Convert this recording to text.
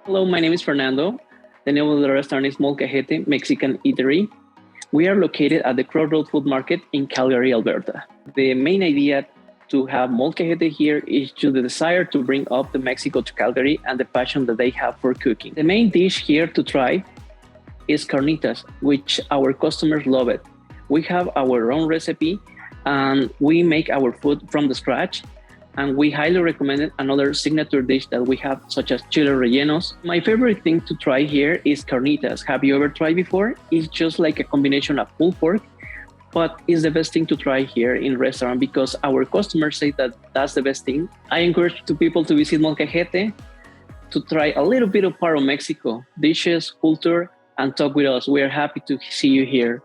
Hello, my name is Fernando. The name of the restaurant is Molcajete Mexican Eatery. We are located at the Crossroad Food Market in Calgary, Alberta. The main idea to have Molcajete here is to the desire to bring up the Mexico to Calgary and the passion that they have for cooking. The main dish here to try is carnitas, which our customers love it. We have our own recipe and we make our food from the scratch. And we highly recommend it. Another signature dish that we have, such as chile rellenos. My favorite thing to try here is carnitas. Have you ever tried before? It's just like a combination of pulled pork, but it's the best thing to try here in restaurant because our customers say that that's the best thing. I encourage to people to visit Molcajete to try a little bit of part of Mexico, dishes, culture, and talk with us. We are happy to see you here.